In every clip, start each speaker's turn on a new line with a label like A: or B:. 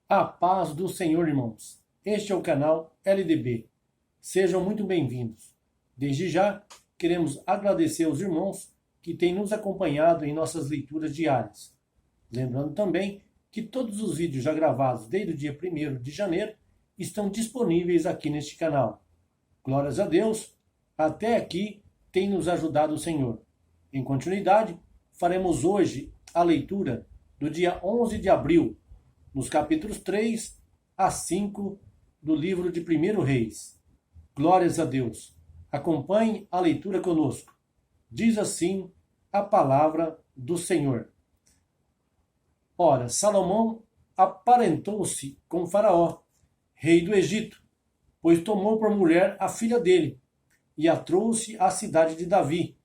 A: A paz do Senhor, irmãos. Este é o canal LDB. Sejam muito bem-vindos. Desde já, queremos agradecer aos irmãos que têm nos acompanhado em nossas leituras diárias. Lembrando também que todos os vídeos já gravados desde o dia 1º de janeiro estão disponíveis aqui neste canal. Glórias a Deus, até aqui tem nos ajudado o Senhor. Em continuidade, faremos hoje a leitura do dia 11 de abril, nos capítulos 3 a 5 do livro de 1º Reis. Glórias a Deus. Acompanhe a leitura conosco. Diz assim a palavra do Senhor. Ora, Salomão aparentou-se com Faraó, rei do Egito, pois tomou por mulher a filha dele, e a trouxe à cidade de Davi,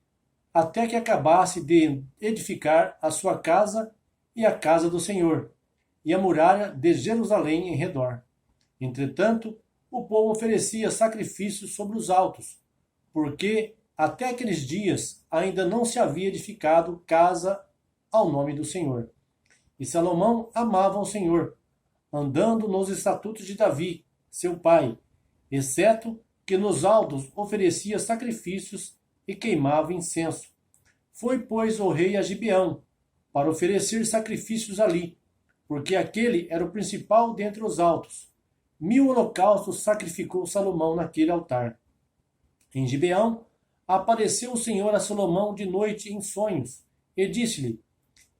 A: até que acabasse de edificar a sua casa e a casa do Senhor, e a muralha de Jerusalém em redor. Entretanto, o povo oferecia sacrifícios sobre os altos, porque até aqueles dias ainda não se havia edificado casa ao nome do Senhor. E Salomão amava o Senhor, andando nos estatutos de Davi, seu pai, exceto que nos altos oferecia sacrifícios e queimava incenso. Foi, pois, o rei a Gibeão, para oferecer sacrifícios ali, porque aquele era o principal dentre os altos. 1000 holocaustos sacrificou Salomão naquele altar. Em Gibeão, apareceu o Senhor a Salomão de noite em sonhos, e disse-lhe: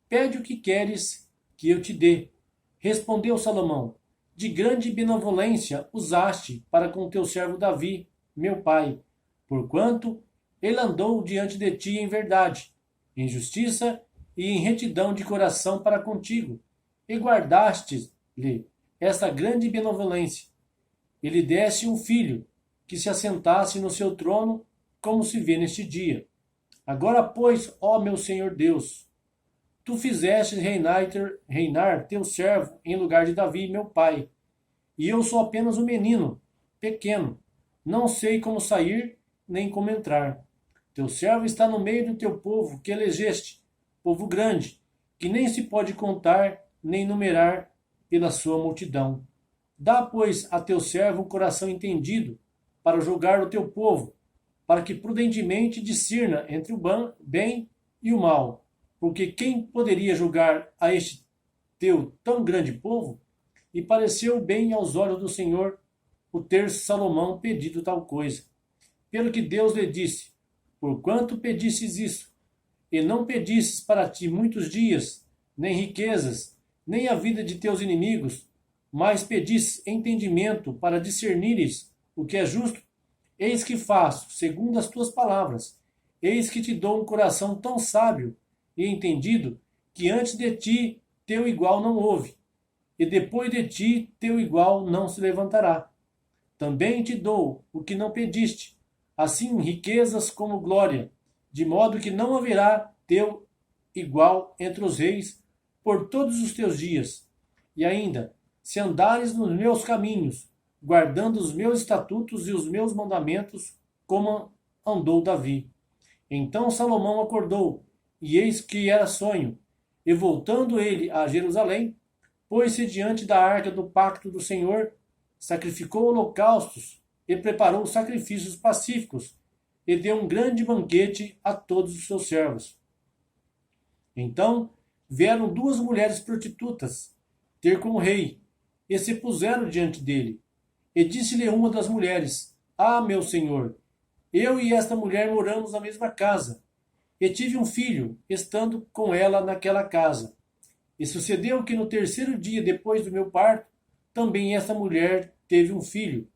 A: Pede o que queres que eu te dê. Respondeu Salomão: De grande benevolência usaste para com teu servo Davi, meu pai, porquanto ele andou diante de ti em verdade, em justiça e em retidão de coração para contigo, e guardaste-lhe essa grande benevolência. Ele desse um filho, que se assentasse no seu trono, como se vê neste dia. Agora, pois, ó meu Senhor Deus, tu fizeste reinar teu servo em lugar de Davi, meu pai, e eu sou apenas um menino, pequeno, não sei como sair, nem como entrar. Teu servo está no meio do teu povo, que elegeste, povo grande, que nem se pode contar, nem numerar pela sua multidão. Dá, pois, a teu servo um coração entendido, para julgar o teu povo, para que prudentemente discirna entre o bem e o mal. Porque quem poderia julgar a este teu tão grande povo? E pareceu bem aos olhos do Senhor o ter Salomão pedido tal coisa. Pelo que Deus lhe disse: Porquanto pedistes isso, e não pedistes para ti muitos dias, nem riquezas, nem a vida de teus inimigos, mas pedistes entendimento para discernires o que é justo, eis que faço, segundo as tuas palavras. Eis que te dou um coração tão sábio e entendido, que antes de ti teu igual não houve, e depois de ti teu igual não se levantará. Também te dou o que não pediste, assim riquezas como glória, de modo que não haverá teu igual entre os reis por todos os teus dias. E ainda, se andares nos meus caminhos, guardando os meus estatutos e os meus mandamentos, como andou Davi. Então Salomão acordou, e eis que era sonho, e voltando ele a Jerusalém, pôs-se diante da arca do pacto do Senhor, sacrificou holocaustos e preparou sacrifícios pacíficos, e deu um grande banquete a todos os seus servos. Então vieram 2 mulheres prostitutas ter com o rei, e se puseram diante dele. E disse-lhe uma das mulheres: Ah, meu senhor, eu e esta mulher moramos na mesma casa, e tive um filho, estando com ela naquela casa. E sucedeu que no 3º dia depois do meu parto, também esta mulher teve um filho.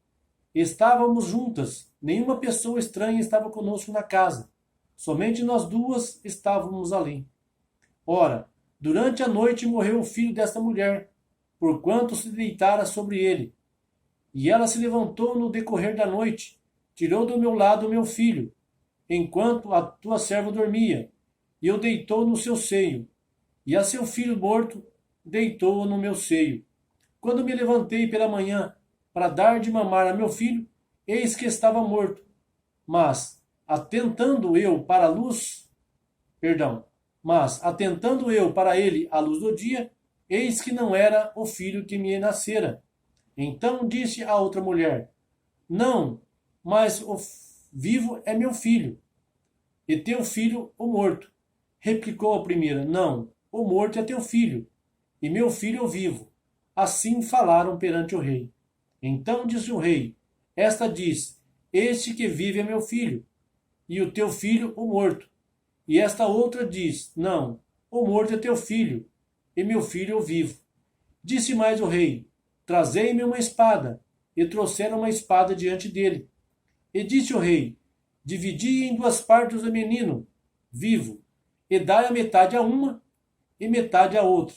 A: Estávamos juntas, nenhuma pessoa estranha estava conosco na casa, somente nós 2 estávamos ali. Ora, durante a noite morreu o filho desta mulher, porquanto se deitara sobre ele. E ela se levantou no decorrer da noite, tirou do meu lado o meu filho, enquanto a tua serva dormia, e o deitou no seu seio, e a seu filho morto deitou-o no meu seio. Quando me levantei pela manhã para dar de mamar a meu filho, eis que estava morto. Mas, atentando eu para a luz, mas atentando eu para ele à luz do dia, eis que não era o filho que me nascera. Então disse a outra mulher: Não, mas o vivo é meu filho, e teu filho o morto. Replicou a primeira: Não, o morto é teu filho, e meu filho o vivo. Assim falaram perante o rei. Então disse o rei: Esta diz: Este que vive é meu filho, e o teu filho o morto. E esta outra diz: Não, o morto é teu filho, e meu filho o vivo. Disse mais o rei: Trazei-me uma espada. E trouxeram uma espada diante dele. E disse o rei: Dividi em duas partes o menino, vivo, e dai a metade a uma e metade a outra.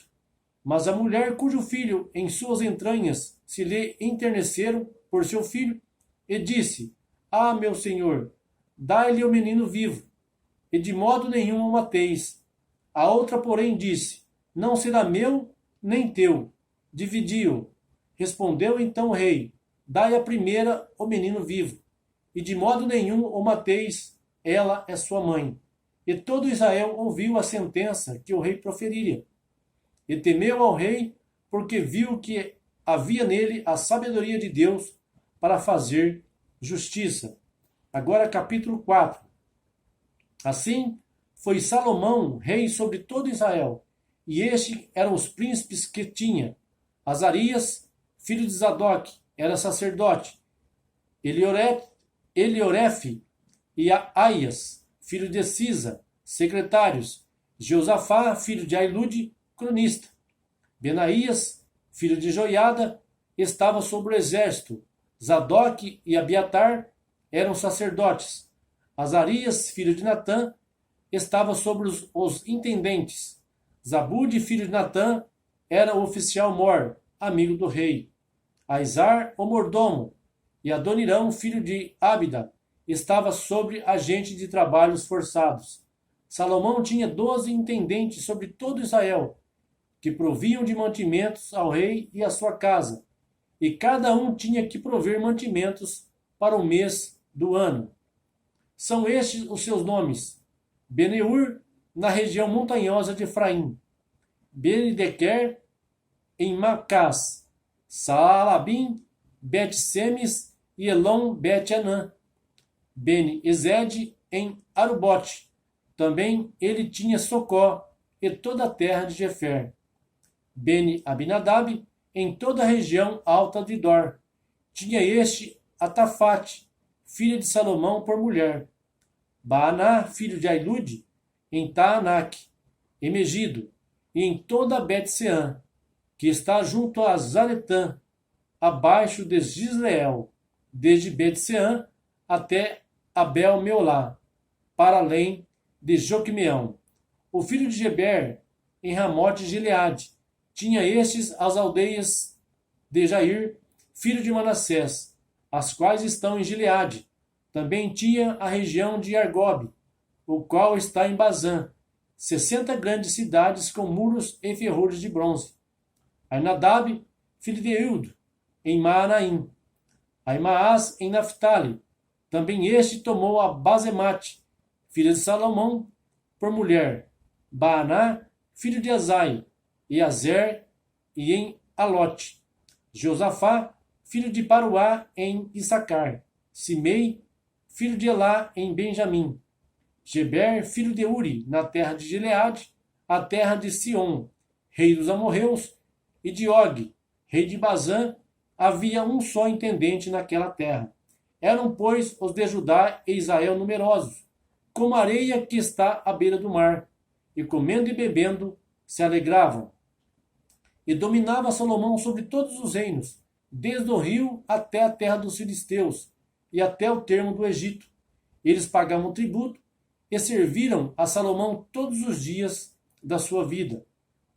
A: Mas a mulher cujo filho em suas entranhas se lhe enterneceram por seu filho, e disse: Ah, meu senhor, dai-lhe o menino vivo, e de modo nenhum o mateis. A outra, porém, disse: Não será meu nem teu, dividi-o. Respondeu então o rei: Dai a primeira o menino vivo, e de modo nenhum o mateis, ela é sua mãe. E todo Israel ouviu a sentença que o rei proferira. E temeu ao rei, porque viu que havia nele a sabedoria de Deus para fazer justiça. Agora, capítulo 4. Assim foi Salomão rei sobre todo Israel, e estes eram os príncipes que tinha: Azarias, filho de Zadok, era sacerdote; Eliorefe e Aias, filho de Cisa, secretários; Josafá, filho de Ailude, cronista; Benaías, filho de Joiada, estava sobre o exército; Zadok e Abiatar eram sacerdotes; Azarias, filho de Natã, estava sobre os intendentes; Zabude, filho de Natã, era o oficial mor, amigo do rei; Aizar, o mordomo, e Adonirão, filho de Abida, estava sobre agente de trabalhos forçados. Salomão tinha 12 intendentes sobre todo Israel, que proviam de mantimentos ao rei e à sua casa, e cada um tinha que prover mantimentos para o mês do ano. São estes os seus nomes: Beneur, na região montanhosa de Efraim; Benidequer, em Macás; Saalabim, Bet-Semes e Elon Bet-Anã; Beni-Ezed, em Arubote. Também ele tinha Socó e toda a terra de Jefer; Beni-Abinadab, em toda a região alta de Dor. Tinha este Atafate, filha de Salomão, por mulher; Baaná, filho de Ailude, em Taanac, em Megido, e em toda a Bet-Seã, que está junto a Zaretã, abaixo de Gisleel, desde Bet-Seã até Abel-Meolá, para além de Joquimeão. O filho de Geber, em Ramote Gileade, tinha estes as aldeias de Jair, filho de Manassés, as quais estão em Gileade. Também tinha a região de Argob, o qual está em Bazã, 60 grandes cidades com muros e ferrolhos de bronze. Ainadab, filho de Eudo, em Maanaim; Aimaas, em Naphtali. Também este tomou a Bazemate, filha de Salomão, por mulher; Baaná, filho de Azai, e Azer, e em Alote; Josafá, filho de Paruá, em Issacar; Simei, filho de Elá, em Benjamim; Geber, filho de Uri, na terra de Gileade, a terra de Sion, rei dos amorreus, e de Og, rei de Bazã. Havia um só intendente naquela terra. Eram, pois, os de Judá e Israel numerosos, como a areia que está à beira do mar, e comendo e bebendo se alegravam. E dominava Salomão sobre todos os reinos, desde o rio até a terra dos filisteus, e até o termo do Egito. Eles pagavam tributo e serviram a Salomão todos os dias da sua vida.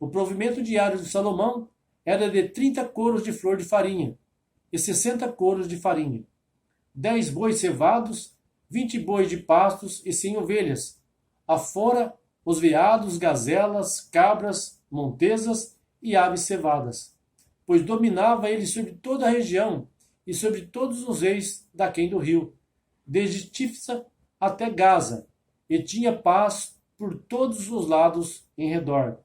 A: O provimento diário de Salomão era de 30 coros de flor de farinha e 60 coros de farinha, 10 bois cevados, 20 bois de pastos e 100 ovelhas, afora os veados, gazelas, cabras, montesas e aves cevadas. Pois dominava ele sobre toda a região e sobre todos os reis daquém do rio, desde Tifsa até Gaza, e tinha paz por todos os lados em redor.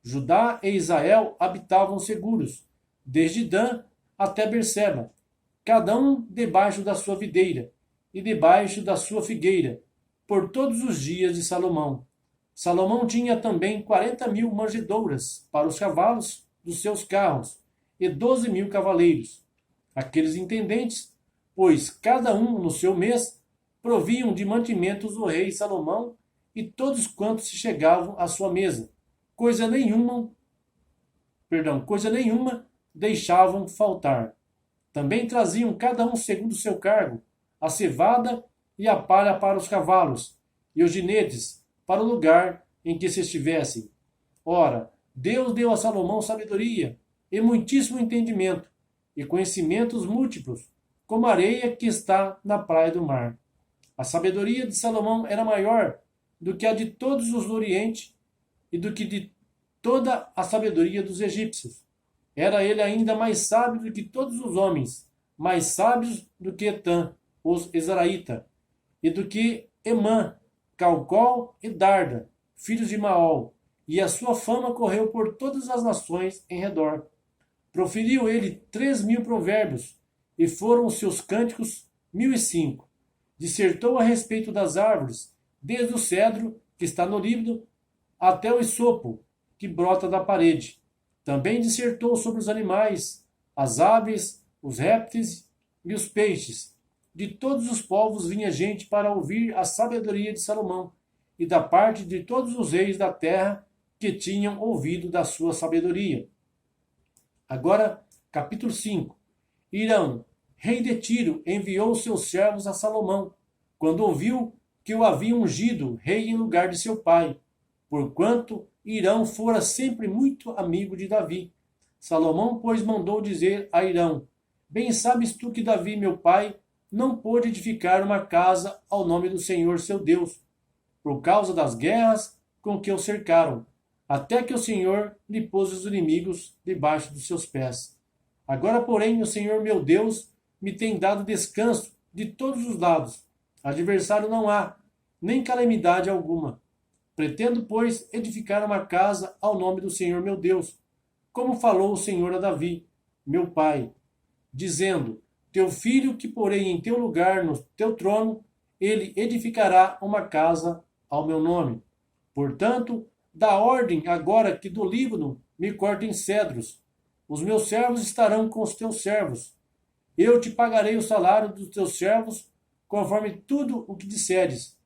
A: Judá e Israel habitavam seguros, desde Dan até Berseba, cada um debaixo da sua videira e debaixo da sua figueira, por todos os dias de Salomão. Salomão tinha também 40.000 manjedouras para os cavalos dos seus carros e 12.000 cavaleiros. Aqueles intendentes, pois cada um no seu mês, proviam de mantimentos o rei Salomão e todos quantos se chegavam à sua mesa. Coisa nenhuma deixavam faltar. Também traziam cada um segundo o seu cargo, a cevada e a palha para os cavalos, e os jinetes para o lugar em que se estivessem. Ora, Deus deu a Salomão sabedoria e muitíssimo entendimento, e conhecimentos múltiplos, como a areia que está na praia do mar. A sabedoria de Salomão era maior do que a de todos os do Oriente e do que de toda a sabedoria dos egípcios. Era ele ainda mais sábio do que todos os homens, mais sábios do que Etã, os Ezraíta, e do que Emã, Calcol e Darda, filhos de Maol, e a sua fama correu por todas as nações em redor. Proferiu ele 3.000 provérbios, e foram os seus cânticos 1.005. Dissertou a respeito das árvores, desde o cedro, que está no Líbano, até o isopo, que brota da parede. Também dissertou sobre os animais, as aves, os répteis e os peixes. De todos os povos vinha gente para ouvir a sabedoria de Salomão, e da parte de todos os reis da terra que tinham ouvido da sua sabedoria. Agora, capítulo 5. Irão, rei de Tiro, enviou seus servos a Salomão, quando ouviu que o havia ungido rei em lugar de seu pai, porquanto Irão fora sempre muito amigo de Davi. Salomão, pois, mandou dizer a Irão: Bem sabes tu que Davi, meu pai, não pôde edificar uma casa ao nome do Senhor seu Deus, por causa das guerras com que o cercaram, até que o Senhor lhe pôs os inimigos debaixo dos seus pés. Agora, porém, o Senhor meu Deus me tem dado descanso de todos os lados. Adversário não há, nem calamidade alguma. Pretendo, pois, edificar uma casa ao nome do Senhor meu Deus, como falou o Senhor a Davi, meu pai, dizendo: Teu filho que porei em teu lugar no teu trono, ele edificará uma casa ao meu nome. Portanto, dá ordem agora que do Líbano me cortem cedros. Os meus servos estarão com os teus servos. Eu te pagarei o salário dos teus servos, conforme tudo o que disseres,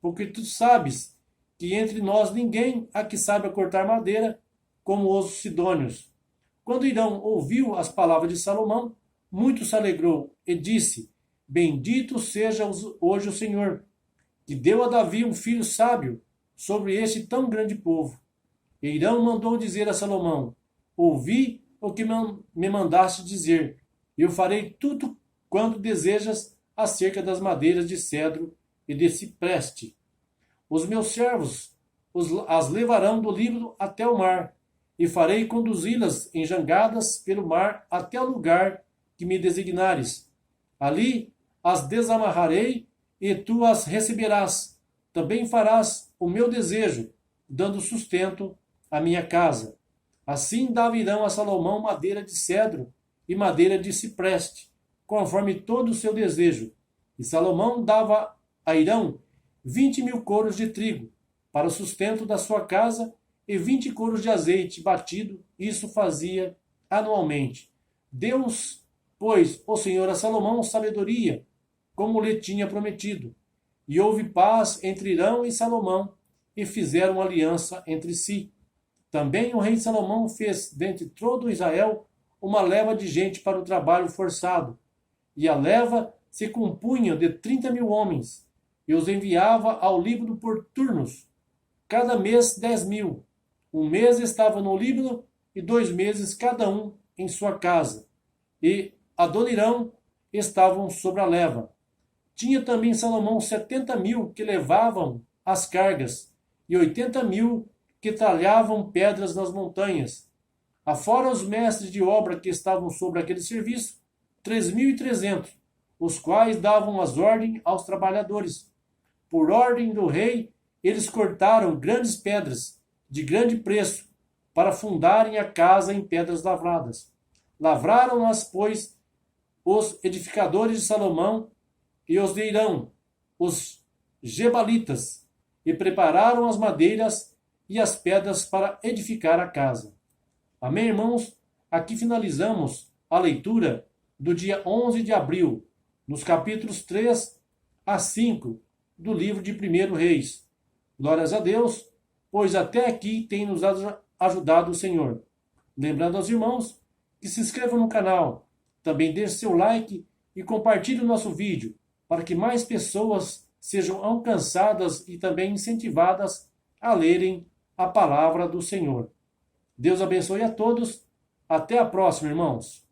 A: porque tu sabes que entre nós ninguém há que saiba cortar madeira, como os sidônios. Quando Irão ouviu as palavras de Salomão, muito se alegrou e disse: Bendito seja hoje o Senhor, que deu a Davi um filho sábio sobre este tão grande povo. E Irão mandou dizer a Salomão: Ouvi o que me mandaste dizer, e eu farei tudo quanto desejas acerca das madeiras de cedro e de cipreste. Os meus servos as levarão do Líbano até o mar, e farei conduzi-las em jangadas pelo mar até o lugar que me designares. Ali as desamarrarei e tu as receberás. Também farás o meu desejo, dando sustento à minha casa. Assim dava Irão a Salomão madeira de cedro e madeira de cipreste, conforme todo o seu desejo. E Salomão dava a Irão 20.000 coros de trigo, para o sustento da sua casa, e 20 coros de azeite batido, isso fazia anualmente. Deus, pois, o Senhor a Salomão sabedoria, como lhe tinha prometido. E houve paz entre Irão e Salomão, e fizeram aliança entre si. Também o rei Salomão fez, dentre todo Israel, uma leva de gente para o trabalho forçado. E a leva se compunha de 30.000 homens, e os enviava ao Líbano por turnos, cada mês 10.000. Um mês estava no Líbano, e 2 meses cada um em sua casa. E Adonirão estavam sobre a leva. Tinha também Salomão 70.000 que levavam as cargas, e 80.000 que talhavam pedras nas montanhas. Afora os mestres de obra que estavam sobre aquele serviço, 3.300, os quais davam as ordens aos trabalhadores. Por ordem do rei, eles cortaram grandes pedras, de grande preço, para fundarem a casa em pedras lavradas. Lavraram-nas, pois, os edificadores de Salomão e os de Irão, os gebalitas, e prepararam as madeiras e as pedras para edificar a casa. Amém, irmãos? Aqui finalizamos a leitura do dia 11 de abril, nos capítulos 3 a 5 do livro de 1 Reis. Glórias a Deus, pois até aqui tem nos ajudado o Senhor. Lembrando aos irmãos que se inscrevam no canal, também deixe seu like e compartilhe o nosso vídeo, para que mais pessoas sejam alcançadas e também incentivadas a lerem a palavra do Senhor. Deus abençoe a todos. Até a próxima, irmãos.